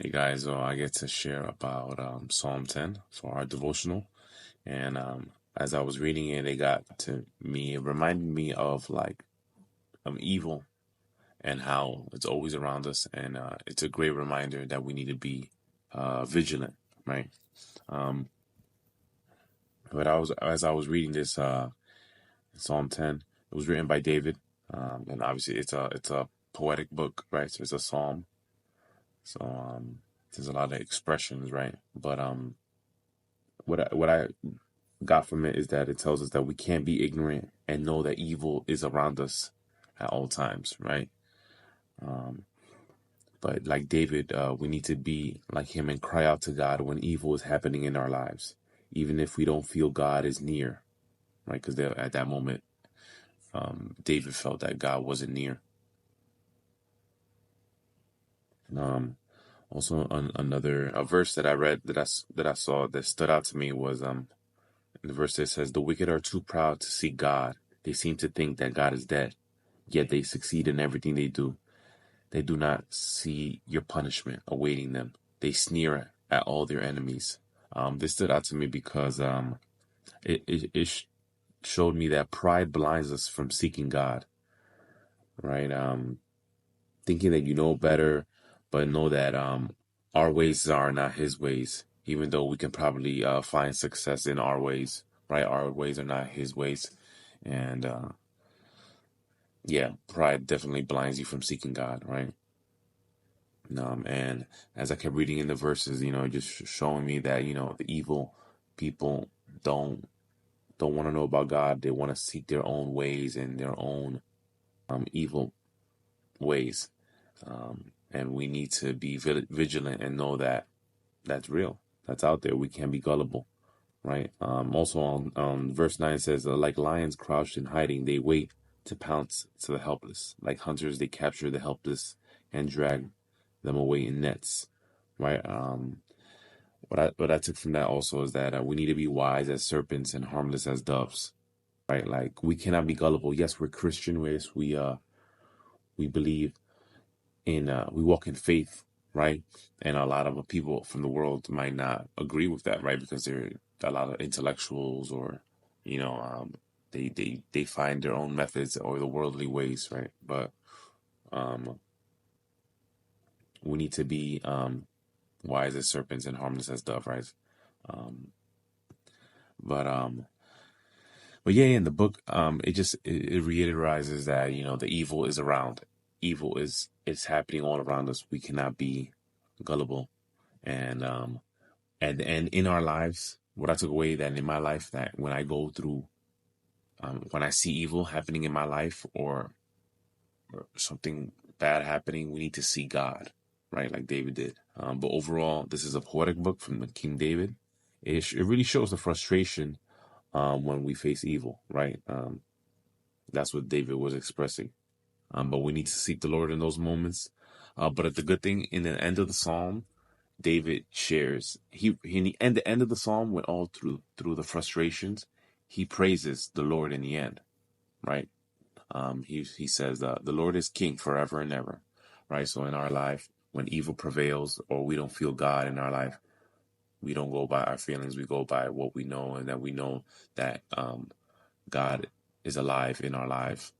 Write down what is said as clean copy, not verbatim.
Hey guys, I get to share about Psalm 10 for our devotional. And as I was reading it, it reminded me of evil and how it's always around us. And it's a great reminder that we need to be vigilant, right? Um, as I was reading this Psalm 10, it was written by David. And obviously it's a poetic book, right? So it's a psalm. So there's a lot of expressions, right? But what I got from it is that it tells us that we can't be ignorant and know that evil is around us at all times, right? Um, but like David, we need to be like him and cry out to God when evil is happening in our lives, even if we don't feel God is near, right? Because at that moment, David felt that God wasn't near. Um, Also, another a verse that I read that I saw that stood out to me was the verse that says, "The wicked are too proud to seek God. They seem to think that God is dead, yet they succeed in everything they do. They do not see your punishment awaiting them. They sneer at all their enemies." This stood out to me because it showed me that pride blinds us from seeking God, right? Thinking that you know better, but know that our ways are not His ways. Even though we can probably find success in our ways, right? Our ways are not His ways, and yeah, pride definitely blinds you from seeking God, right? And as I kept reading in the verses, just showing me that the evil people don't want to know about God. They want to seek their own ways and their own evil ways. And we need to be vigilant and know that that's real. That's out there. We can't be gullible, right? Also on verse 9 says, like lions crouched in hiding, they wait to pounce to the helpless. Like hunters, they capture the helpless and drag them away in nets, right? What I took from that also is that we need to be wise as serpents and harmless as doves, right? Like we cannot be gullible. Yes, we're Christian. Yes, we believe we walk in faith, right? And a lot of people from the world might not agree with that, right? Because they're a lot of intellectuals, or you know, they find their own methods or the worldly ways, right? But um, we need to be wise as serpents and harmless as dove, right? Um, but but yeah, in the book, it reiterizes that the evil is around. Evil is happening all around us. We cannot be gullible, and and in our lives, what I took away that in my life, that when I go through, when I see evil happening in my life, or something bad happening, we need to see God, right? Like David did. But overall, this is a poetic book from King David. It really shows the frustration when we face evil, right? That's what David was expressing. But we need to seek the Lord in those moments. But at the good thing, in the end of the psalm, David shares in the end of the psalm, when all through the frustrations, he praises the Lord in the end, right? He says the Lord is king forever and ever, right? So in our life, when evil prevails or we don't feel God in our life, we don't go by our feelings. We go by what we know, and that we know that God is alive in our life,